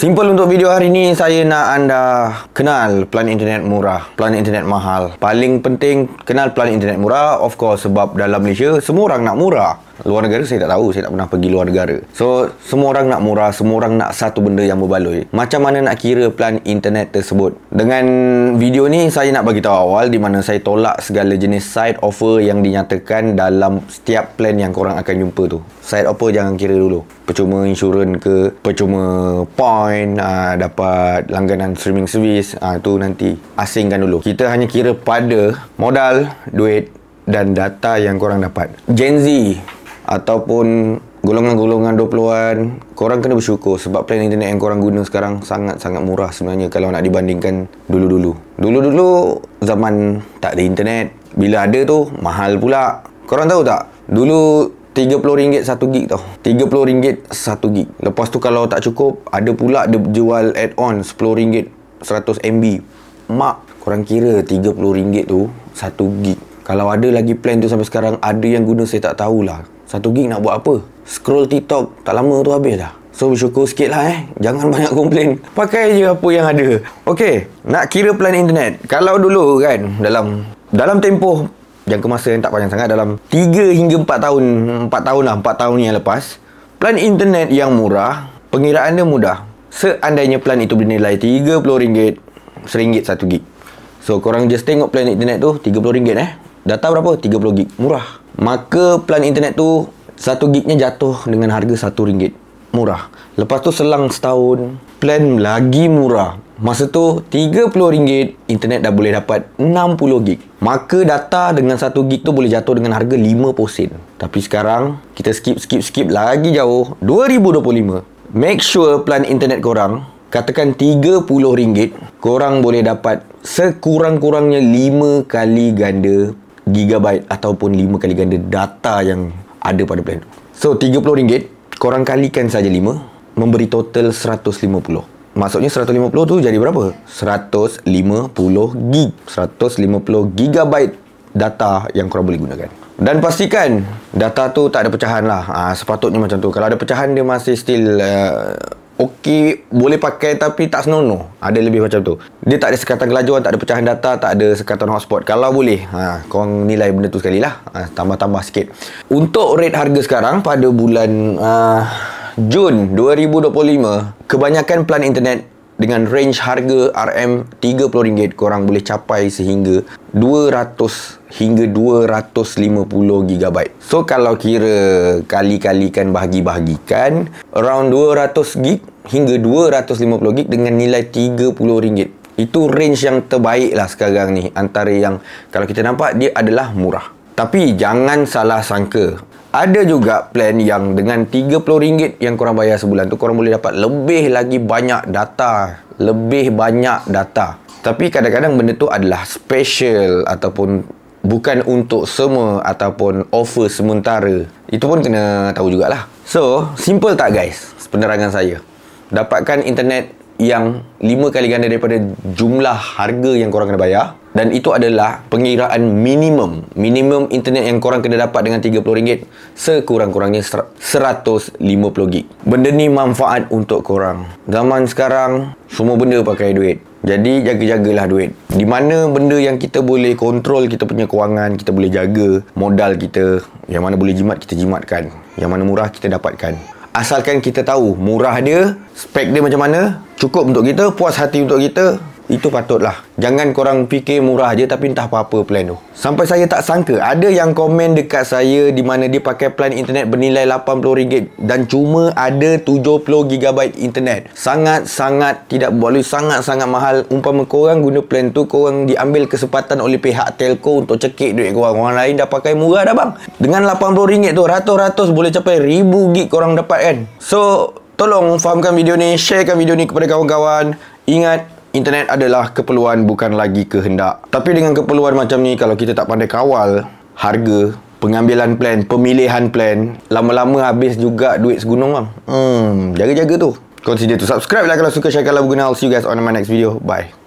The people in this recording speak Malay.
Simple untuk video hari ni, saya nak anda kenal plan internet murah, plan internet mahal. Paling penting, kenal plan internet murah. Of course, sebab dalam Malaysia, semua orang nak murah. Luar negara saya tak tahu, saya tak pernah pergi luar negara. So, semua orang nak murah, semua orang nak satu benda yang berbaloi. Macam mana nak kira plan internet tersebut? Dengan video ni, saya nak bagi tahu awal di mana saya tolak segala jenis side offer yang dinyatakan dalam setiap plan yang korang akan jumpa tu. Side offer jangan kira dulu. Percuma insurans ke, percuma point, dapat langganan streaming service, tu nanti asingkan dulu. Kita hanya kira pada modal, duit dan data yang korang dapat. Gen Z ataupun golongan-golongan 20-an, korang kena bersyukur sebab plan internet yang korang guna sekarang sangat-sangat murah sebenarnya kalau nak dibandingkan dulu-dulu. Dulu-dulu zaman tak ada internet, bila ada tu mahal pula. Korang tahu tak? Dulu RM30 1 gig tau. RM30 1 gig. Lepas tu kalau tak cukup, ada pula dia jual add-on RM10 100 MB. Mak, korang kira RM30 tu 1 gig. Kalau ada lagi plan tu sampai sekarang, ada yang guna saya tak tahulah. 1 gig nak buat apa? Scroll TikTok tak lama tu habis dah. So bersyukur sikit lah Jangan banyak komplain. Pakai je apa yang ada. Okey, nak kira plan internet. Kalau dulu kan, dalam tempoh jangka masa yang tak panjang sangat, dalam 3 hingga 4 tahun, 4 tahun yang lepas, plan internet yang murah, pengiraan dia mudah. Seandainya plan itu bernilai RM30, RM1 1 gig. So korang just tengok plan internet tu RM30 Data berapa? 30 gig. Murah. Maka plan internet tu 1 gignya jatuh dengan harga RM1. Murah. Lepas tu selang setahun, plan lagi murah. Masa tu RM30 internet dah boleh dapat 60 gig. Maka data dengan 1 gig tu boleh jatuh dengan harga 50 sen. Tapi sekarang kita skip lagi jauh. 2025. Make sure plan internet korang, katakan RM30, korang boleh dapat sekurang-kurangnya 5 kali ganda gigabyte ataupun 5 kali ganda data yang ada pada plan tu. So RM30, korang kalikan saja 5, memberi total 150. Maksudnya 150 tu jadi berapa? 150 gig. 150 gigabyte data yang korang boleh gunakan. Dan pastikan data tu tak ada pecahan lah. Sepatutnya macam tu. Kalau ada pecahan, dia masih still okey, boleh pakai tapi tak senonoh. Ada lebih macam tu. Dia tak ada sekatan kelajuan, tak ada pecahan data, tak ada sekatan hotspot. Kalau boleh, korang nilai benda tu sekali lah. Tambah-tambah sikit. Untuk rate harga sekarang pada bulan Jun 2025, kebanyakan plan internet dengan range harga RM30 korang boleh capai sehingga 200 hingga 250 GB. So kalau kira kali-kalikan, bahagi-bahagikan, around 200 gig hingga 250 gig dengan nilai RM30. Itu range yang terbaik lah sekarang ni, antara yang kalau kita nampak dia adalah murah. Tapi jangan salah sangka, ada juga plan yang dengan RM30 yang korang bayar sebulan tu, korang boleh dapat lebih lagi banyak data. Tapi kadang-kadang benda tu adalah special ataupun bukan untuk semua ataupun offer sementara. Itu pun kena tahu jugalah. So, simple tak guys penerangan saya? Dapatkan internet yang 5 kali ganda daripada jumlah harga yang korang kena bayar. Dan itu adalah pengiraan minimum internet yang korang kena dapat dengan RM30, sekurang-kurangnya 150 gig. Benda ni manfaat untuk korang. Zaman sekarang semua benda pakai duit. Jadi jaga-jagalah duit. Di mana benda yang kita boleh kontrol kita punya kewangan, kita boleh jaga modal kita. Yang mana boleh jimat, kita jimatkan. Yang mana murah, kita dapatkan. Asalkan kita tahu murah dia, spek dia macam mana, cukup untuk kita, puas hati untuk kita, itu patutlah. Jangan korang fikir murah je tapi entah apa-apa plan tu. Sampai saya tak sangka ada yang komen dekat saya di mana dia pakai plan internet bernilai RM80 dan cuma ada 70 GB internet. Sangat-sangat tidak boleh, sangat-sangat mahal. Umpama korang guna plan tu, korang diambil kesempatan oleh pihak telco untuk cekik duit korang. Orang lain dah pakai murah dah bang. Dengan RM80 tu ratus-ratus boleh capai 1000 gig korang dapat kan. So tolong fahamkan video ni, sharekan video ni kepada kawan-kawan. Ingat, internet adalah keperluan, bukan lagi kehendak. Tapi dengan keperluan macam ni, kalau kita tak pandai kawal harga, pengambilan plan, pemilihan plan, lama-lama habis juga duit segunung bang. Jaga-jaga tu. Consider to subscribe lah kalau suka, share kalau berguna. I'll see you guys on my next video. Bye.